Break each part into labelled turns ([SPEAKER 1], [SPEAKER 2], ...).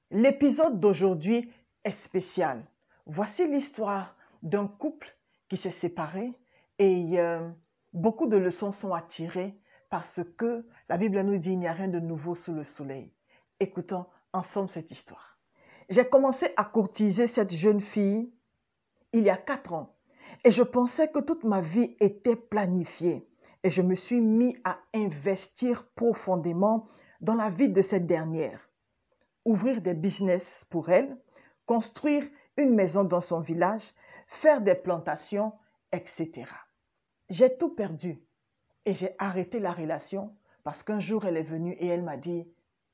[SPEAKER 1] L'épisode d'aujourd'hui est spécial. Voici l'histoire d'un couple qui s'est séparé et beaucoup de leçons sont à tirer parce que la Bible nous dit qu'il n'y a rien de nouveau sous le soleil. Écoutons ensemble cette histoire. J'ai commencé à courtiser cette jeune fille il y a 4 ans et je pensais que toute ma vie était planifiée et je me suis mis à investir profondément dans la vie de cette dernière. Ouvrir des business pour elle, construire une maison dans son village, faire des plantations, etc. J'ai tout perdu et j'ai arrêté la relation parce qu'un jour elle est venue et elle m'a dit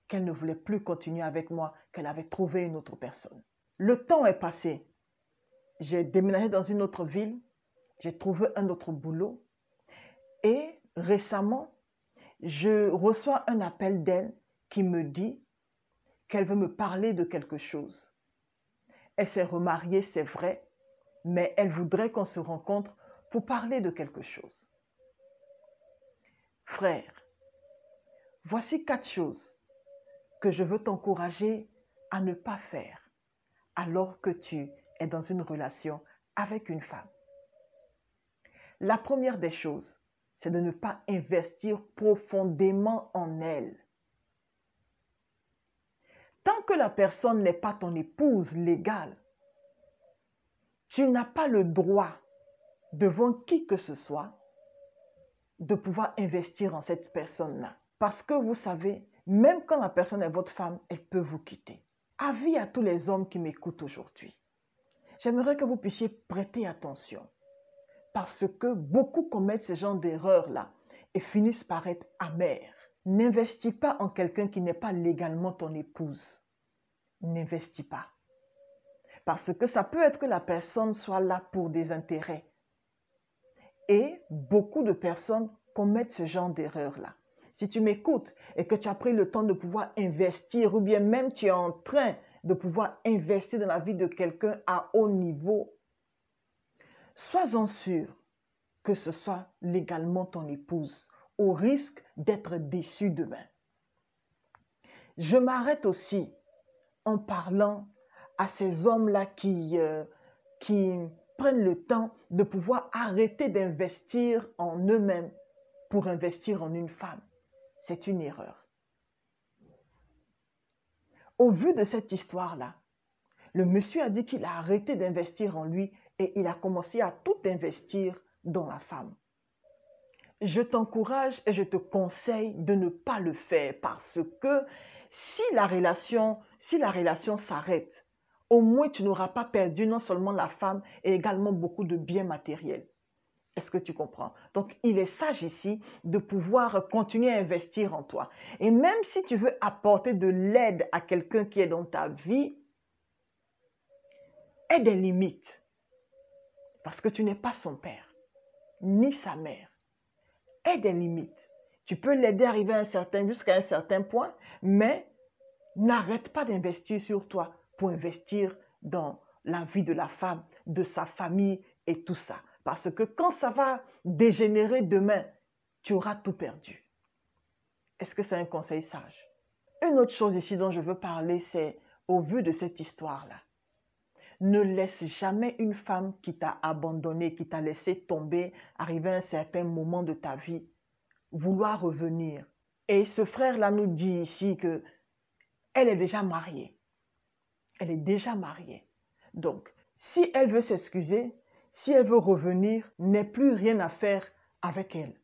[SPEAKER 1] qu'elle ne voulait plus continuer avec moi, qu'elle avait trouvé une autre personne. Le temps est passé. J'ai déménagé dans une autre ville, j'ai trouvé un autre boulot et récemment, je reçois un appel d'elle qui me dit qu'elle veut me parler de quelque chose. Elle s'est remariée, c'est vrai, mais elle voudrait qu'on se rencontre pour parler de quelque chose. Frère, voici 4 choses que je veux t'encourager à ne pas faire alors que tu es dans une relation avec une femme. La première des choses, c'est de ne pas investir profondément en elle. Tant que la personne n'est pas ton épouse légale, tu n'as pas le droit, devant qui que ce soit, de pouvoir investir en cette personne-là. Parce que vous savez, même quand la personne est votre femme, elle peut vous quitter. Avis à tous les hommes qui m'écoutent aujourd'hui. J'aimerais que vous puissiez prêter attention. Parce que beaucoup commettent ce genre d'erreurs-là et finissent par être amers. N'investis pas en quelqu'un qui n'est pas légalement ton épouse. N'investis pas. Parce que ça peut être que la personne soit là pour des intérêts. Et beaucoup de personnes commettent ce genre d'erreur-là. Si tu m'écoutes et que tu as pris le temps de pouvoir investir ou bien même tu es en train de pouvoir investir dans la vie de quelqu'un à haut niveau, sois-en sûr que ce soit légalement ton épouse, au risque d'être déçu demain. Je m'arrête aussi en parlant à ces hommes-là qui prennent le temps de pouvoir arrêter d'investir en eux-mêmes pour investir en une femme. C'est une erreur. Au vu de cette histoire-là, le monsieur a dit qu'il a arrêté d'investir en lui et il a commencé à tout investir dans la femme. Je t'encourage et je te conseille de ne pas le faire parce que si la relation s'arrête, au moins tu n'auras pas perdu non seulement la femme et également beaucoup de biens matériels. Est-ce que tu comprends? Donc, il est sage ici de pouvoir continuer à investir en toi. Et même si tu veux apporter de l'aide à quelqu'un qui est dans ta vie, aie des limites. Parce que tu n'es pas son père, ni sa mère. Aie des limites. Tu peux l'aider à arriver jusqu'à un certain point, mais n'arrête pas d'investir sur toi pour investir dans la vie de la femme, de sa famille et tout ça. Parce que quand ça va dégénérer demain, tu auras tout perdu. Est-ce que c'est un conseil sage? Une autre chose ici dont je veux parler, c'est au vu de cette histoire-là. Ne laisse jamais une femme qui t'a abandonné, qui t'a laissé tomber, arriver à un certain moment de ta vie, vouloir revenir. Et ce frère-là nous dit ici que elle est déjà mariée. Elle est déjà mariée. Donc, si elle veut s'excuser, si elle veut revenir, n'est plus rien à faire avec elle.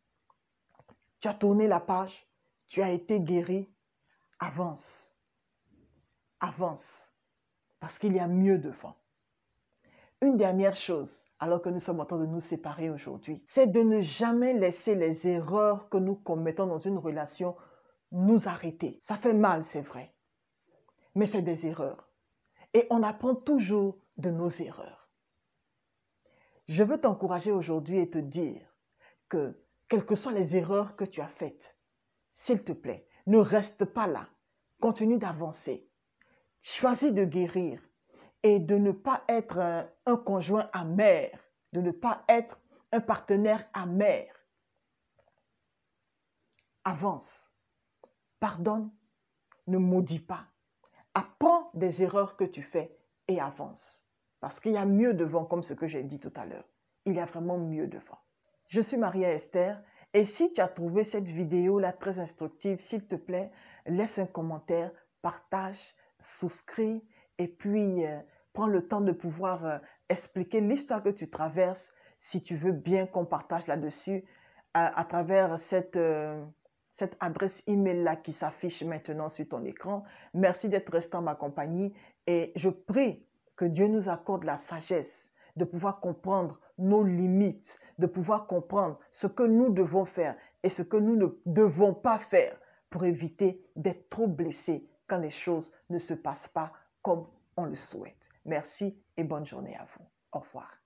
[SPEAKER 1] Tu as tourné la page, tu as été guéri, avance. Avance. Parce qu'il y a mieux devant. Une dernière chose, alors que nous sommes en train de nous séparer aujourd'hui, c'est de ne jamais laisser les erreurs que nous commettons dans une relation nous arrêter. Ça fait mal, c'est vrai, mais c'est des erreurs. Et on apprend toujours de nos erreurs. Je veux t'encourager aujourd'hui et te dire que, quelles que soient les erreurs que tu as faites, s'il te plaît, ne reste pas là. Continue d'avancer. Choisis de guérir et de ne pas être un conjoint amer, de ne pas être un partenaire amer. Avance. Pardonne. Ne maudis pas. Apprends apprends des erreurs que tu fais et avance. Parce qu'il y a mieux devant, comme ce que j'ai dit tout à l'heure. Il y a vraiment mieux devant. Je suis Maria Esther et si tu as trouvé cette vidéo-là très instructive, s'il te plaît, laisse un commentaire, partage, souscris et puis prends le temps de pouvoir expliquer l'histoire que tu traverses si tu veux bien qu'on partage là-dessus à travers cette adresse email-là qui s'affiche maintenant sur ton écran. Merci d'être resté en ma compagnie et je prie que Dieu nous accorde la sagesse de pouvoir comprendre nos limites, de pouvoir comprendre ce que nous devons faire et ce que nous ne devons pas faire pour éviter d'être trop blessés quand les choses ne se passent pas comme on le souhaite. Merci et bonne journée à vous. Au revoir.